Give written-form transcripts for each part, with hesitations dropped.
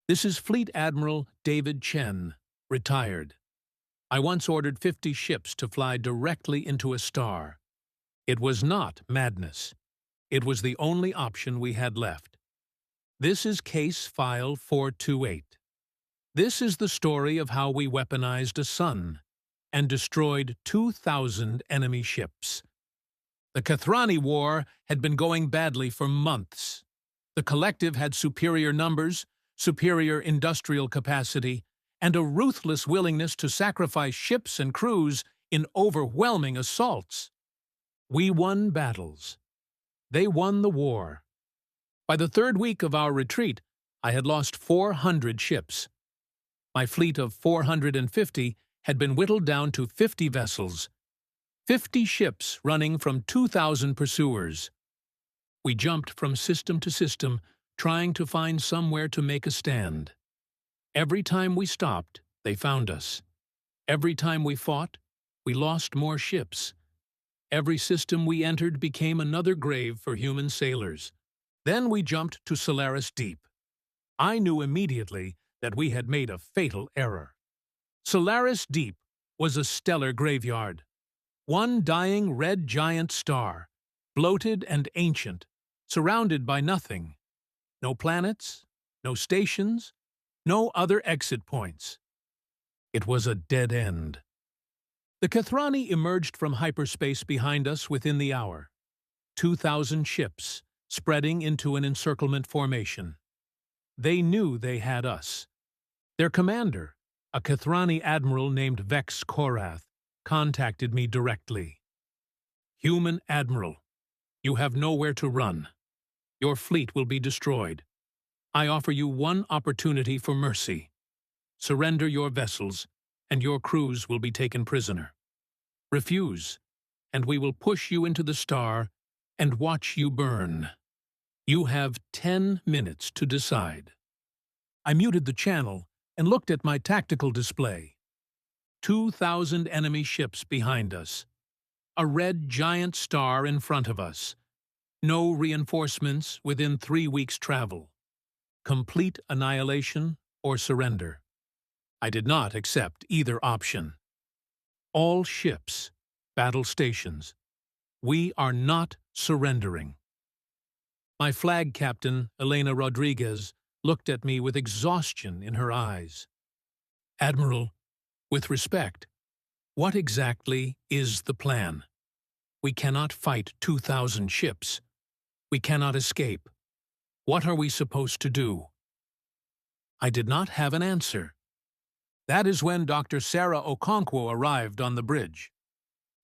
This is Fleet Admiral David Chen, retired. I once ordered 50 ships to fly directly into a star. It was not madness. It was the only option we had left. This is Case File 428. This is the story of how we weaponized a sun and destroyed 2,000 enemy ships. The Kethrani War had been going badly for months. The Collective had superior numbers, superior industrial capacity, and a ruthless willingness to sacrifice ships and crews in overwhelming assaults. We won battles. They won the war. By the third week of our retreat, I had lost 400 ships. My fleet of 450 had been whittled down to 50 vessels, 50 ships running from 2,000 pursuers. We jumped from system to system, trying to find somewhere to make a stand. Every time we stopped, they found us. Every time we fought, we lost more ships. Every system we entered became another grave for human sailors. Then we jumped to Solaris Deep. I knew immediately that we had made a fatal error. Solaris Deep was a stellar graveyard. One dying red giant star, bloated and ancient, surrounded by nothing. No planets, no stations, no other exit points. It was a dead end. The Kathrani emerged from hyperspace behind us within the hour. 2,000 ships, spreading into an encirclement formation. They knew they had us. Their commander, a Kethrani admiral named Vex Korath, contacted me directly. "Human Admiral, you have nowhere to run. Your fleet will be destroyed. I offer you one opportunity for mercy. Surrender your vessels, and your crews will be taken prisoner. Refuse, and we will push you into the star and watch you burn. You have 10 minutes to decide." I muted the channel and looked at my tactical display. 2,000 enemy ships behind us. A red giant star in front of us. No reinforcements within 3 weeks' travel. Complete annihilation or surrender. I did not accept either option. All ships, battle stations. We are not surrendering. My flag captain, Elena Rodriguez, looked at me with exhaustion in her eyes. "Admiral, with respect, what exactly is the plan? We cannot fight 2,000 ships. We cannot escape. What are we supposed to do?" I did not have an answer. That is when Doctor Sarah Okonkwo arrived on the bridge.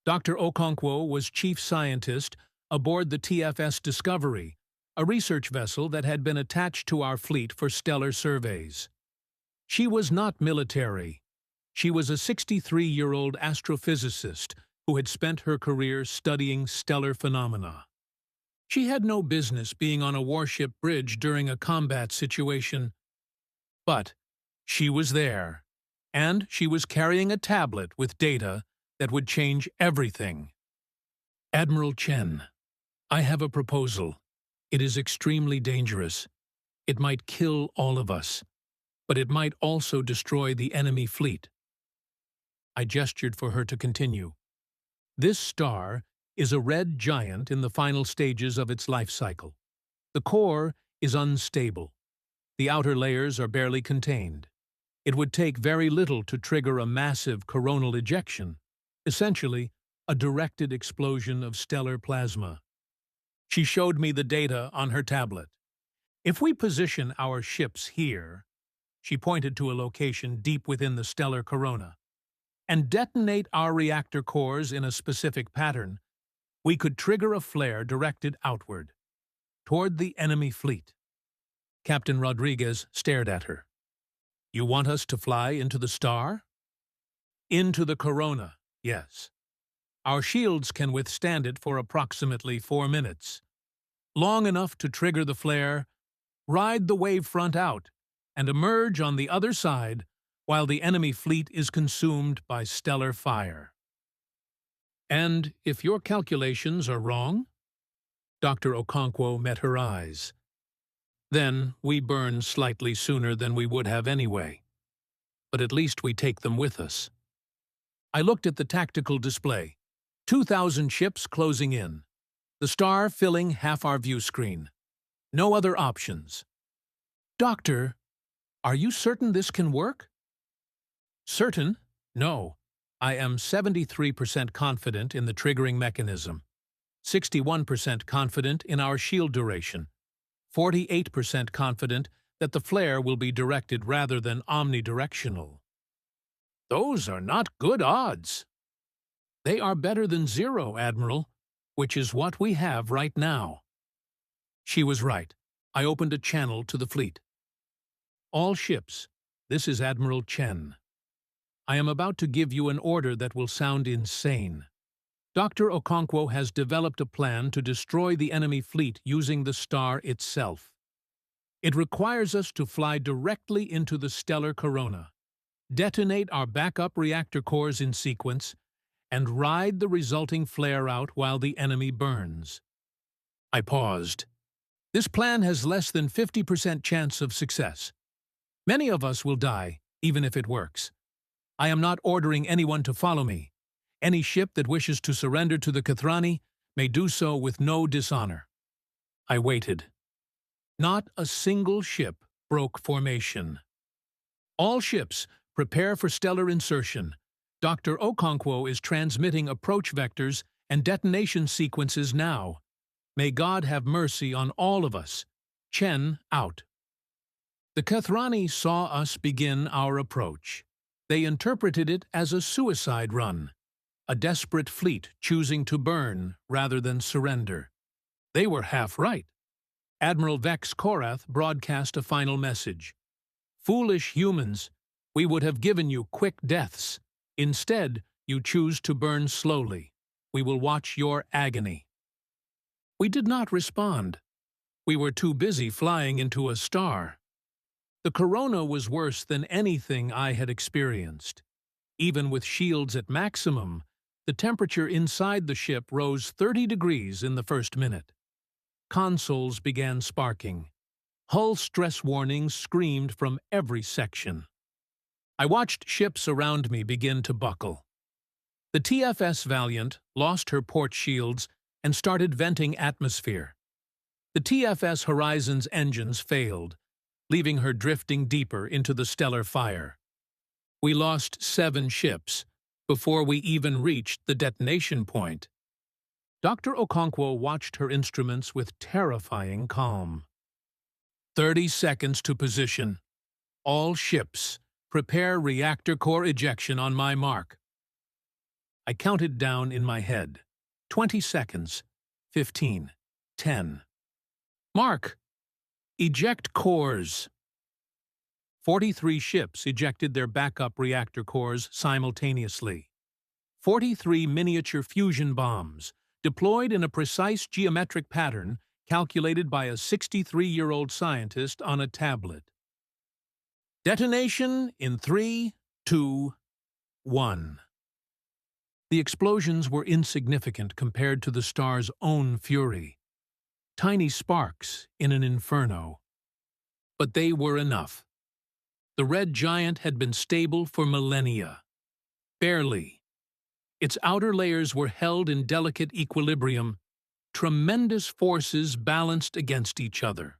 Dr. Okonkwo was chief scientist aboard the TFS Discovery, a research vessel that had been attached to our fleet for stellar surveys. She was not military. She was a 63-year-old astrophysicist who had spent her career studying stellar phenomena. She had no business being on a warship bridge during a combat situation. But she was there, and she was carrying a tablet with data that would change everything. "Admiral Chen, I have a proposal. It is extremely dangerous. It might kill all of us, but it might also destroy the enemy fleet." I gestured for her to continue. "This star is a red giant in the final stages of its life cycle. The core is unstable. The outer layers are barely contained. It would take very little to trigger a massive coronal ejection, essentially a directed explosion of stellar plasma." She showed me the data on her tablet. "If we position our ships here," she pointed to a location deep within the stellar corona, "and detonate our reactor cores in a specific pattern, we could trigger a flare directed outward, toward the enemy fleet." Captain Rodriguez stared at her. "You want us to fly into the star?" "Into the corona, yes. Our shields can withstand it for approximately 4 minutes. Long enough to trigger the flare, ride the wave front out, and emerge on the other side while the enemy fleet is consumed by stellar fire." "And if your calculations are wrong?" Dr. Okonkwo met her eyes. Then we burn slightly sooner than we would have anyway. But at least we take them with us. I looked at the tactical display. 2,000 ships closing in. The star filling half our view screen. No other options. Doctor, are you certain this can work? Certain? No. I am 73% confident in the triggering mechanism, 61% confident in our shield duration, 48% confident that the flare will be directed rather than omnidirectional. Those are not good odds. They are better than 0, Admiral, which is what we have right now. She was right. I opened a channel to the fleet. All ships, this is Admiral Chen. I am about to give you an order that will sound insane. Dr. Okonkwo has developed a plan to destroy the enemy fleet using the star itself. It requires us to fly directly into the stellar corona, detonate our backup reactor cores in sequence, and ride the resulting flare out while the enemy burns. I paused. This plan has less than 50% chance of success. Many of us will die, even if it works. I am not ordering anyone to follow me. Any ship that wishes to surrender to the Kathrani may do so with no dishonor. I waited. Not a single ship broke formation. All ships, prepare for stellar insertion. Dr. Okonkwo is transmitting approach vectors and detonation sequences now. May God have mercy on all of us. Chen, out. The Kethrani saw us begin our approach. They interpreted it as a suicide run, a desperate fleet choosing to burn rather than surrender. They were half right. Admiral Vex Korath broadcast a final message. Foolish humans, we would have given you quick deaths. Instead, you choose to burn slowly. We will watch your agony. We did not respond. We were too busy flying into a star. The corona was worse than anything I had experienced. Even with shields at maximum, the temperature inside the ship rose 30 degrees in the first minute. Consoles began sparking. Hull stress warnings screamed from every section. I watched ships around me begin to buckle. The TFS Valiant lost her port shields and started venting atmosphere. The TFS Horizon's engines failed, leaving her drifting deeper into the stellar fire. We lost 7 ships before we even reached the detonation point. Dr. Okonkwo watched her instruments with terrifying calm. 30 seconds to position. All ships, prepare reactor core ejection on my mark. I counted down in my head. 20 seconds. 15. 10. Mark! Eject cores. 43 ships ejected their backup reactor cores simultaneously. 43 miniature fusion bombs, deployed in a precise geometric pattern calculated by a 63-year-old scientist on a tablet. Detonation in 3, 2, 1. The explosions were insignificant compared to the star's own fury. Tiny sparks in an inferno. But they were enough. The red giant had been stable for millennia. Barely. Its outer layers were held in delicate equilibrium. Tremendous forces balanced against each other.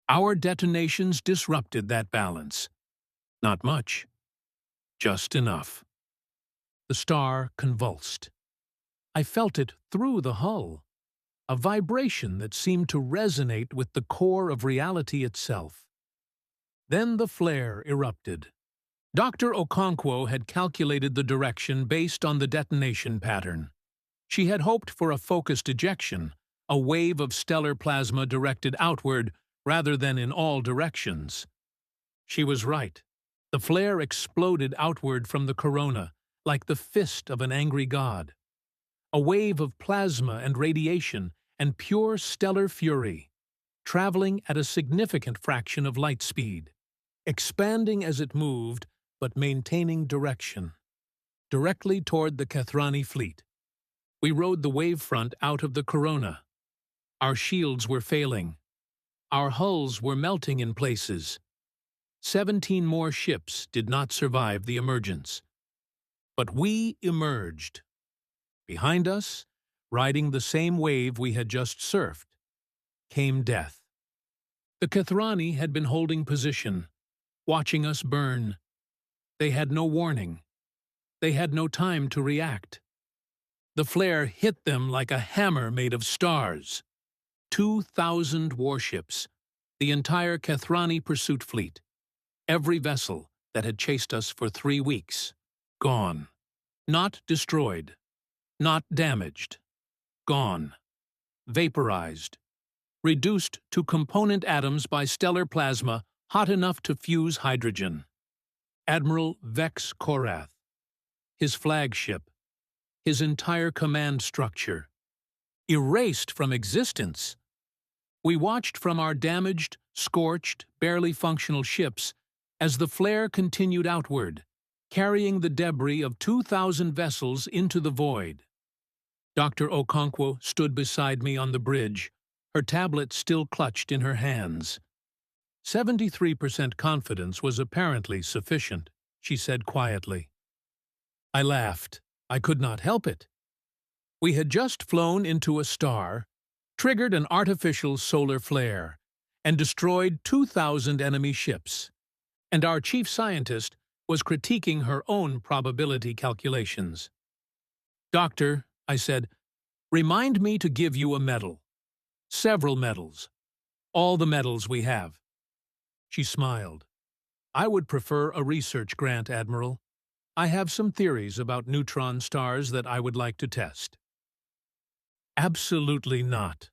Our detonations disrupted that balance. Not much. Just enough. The star convulsed. I felt it through the hull. A vibration that seemed to resonate with the core of reality itself. Then the flare erupted. Dr. Okonkwo had calculated the direction based on the detonation pattern. She had hoped for a focused ejection, a wave of stellar plasma directed outward rather than in all directions. She was right. The flare exploded outward from the corona, like the fist of an angry god. A wave of plasma and radiation and pure stellar fury, traveling at a significant fraction of light speed, expanding as it moved but maintaining direction, directly toward the Kethrani fleet. We rode the wavefront out of the corona. Our shields were failing. Our hulls were melting in places. 17 more ships did not survive the emergence. But we emerged. Behind us, riding the same wave we had just surfed, came death. The Kethrani had been holding position, watching us burn. They had no warning. They had no time to react. The flare hit them like a hammer made of stars. 2,000 warships, the entire Kethrani pursuit fleet, every vessel that had chased us for 3 weeks, gone. Not destroyed, not damaged, gone. Vaporized, reduced to component atoms by stellar plasma hot enough to fuse hydrogen. Admiral Vex Korath, his flagship, his entire command structure, erased from existence. We watched from our damaged, scorched, barely functional ships as the flare continued outward, carrying the debris of 2,000 vessels into the void. Dr. Okonkwo stood beside me on the bridge, her tablet still clutched in her hands. 73% confidence was apparently sufficient, she said quietly. I laughed. I could not help it. We had just flown into a star, triggered an artificial solar flare, and destroyed 2,000 enemy ships. And our chief scientist was critiquing her own probability calculations. Doctor, I said, remind me to give you a medal. Several medals. All the medals we have. She smiled. I would prefer a research grant, Admiral. I have some theories about neutron stars that I would like to test. Absolutely not.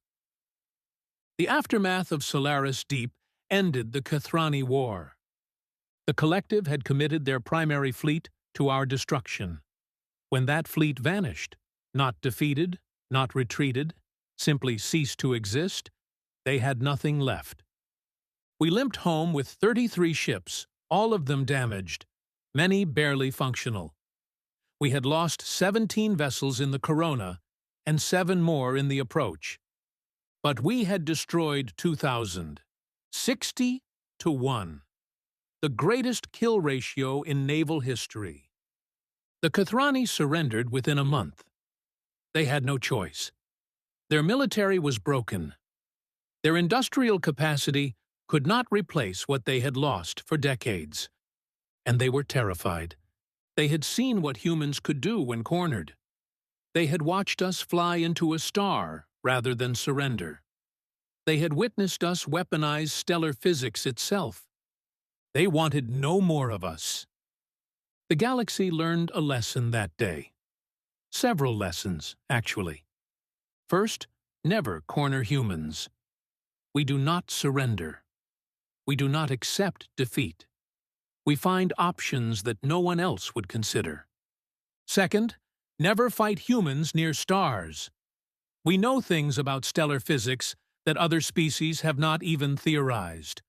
The aftermath of Solaris Deep ended the Kethrani War. The Collective had committed their primary fleet to our destruction. When that fleet vanished, not defeated, not retreated, simply ceased to exist, they had nothing left. We limped home with 33 ships, all of them damaged, many barely functional. We had lost 17 vessels in the Corona and 7 more in the approach. But we had destroyed 2,000, 60 to 1. The greatest kill ratio in naval history. The Kathrani surrendered within a month. They had no choice. Their military was broken. Their industrial capacity could not replace what they had lost for decades. And they were terrified. They had seen what humans could do when cornered. They had watched us fly into a star rather than surrender. They had witnessed us weaponize stellar physics itself. They wanted no more of us. The galaxy learned a lesson that day. Several lessons, actually. First, never corner humans. We do not surrender. We do not accept defeat. We find options that no one else would consider. Second, never fight humans near stars. We know things about stellar physics that other species have not even theorized,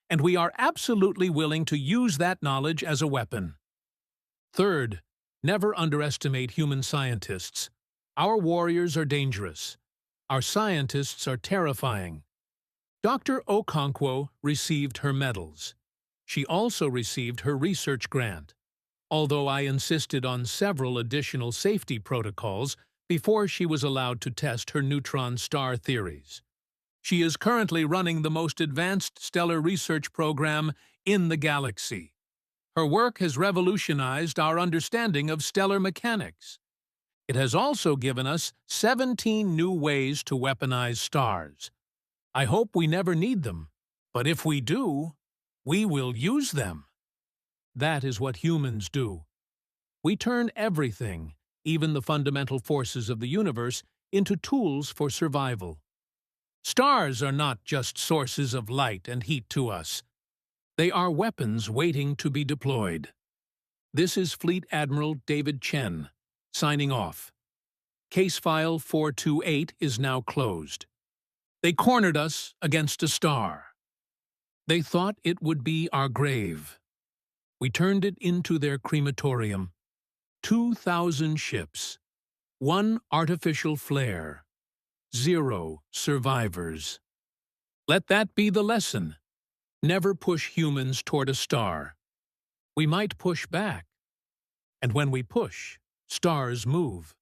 and we are absolutely willing to use that knowledge as a weapon. Third, never underestimate human scientists. Our warriors are dangerous. Our scientists are terrifying. Dr. Okonkwo received her medals. She also received her research grant, although I insisted on several additional safety protocols before she was allowed to test her neutron star theories. She is currently running the most advanced stellar research program in the galaxy. Her work has revolutionized our understanding of stellar mechanics. It has also given us 17 new ways to weaponize stars. I hope we never need them, but if we do, we will use them. That is what humans do. We turn everything, even the fundamental forces of the universe, into tools for survival. Stars are not just sources of light and heat to us. They are weapons waiting to be deployed. This is Fleet Admiral David Chen, signing off. Case file 428 is now closed. They cornered us against a star. They thought it would be our grave. We turned it into their crematorium. 2,000 ships. 1 artificial flare. 0 survivors. Let that be the lesson. Never push humans toward a star. We might push back. And when we push, stars move.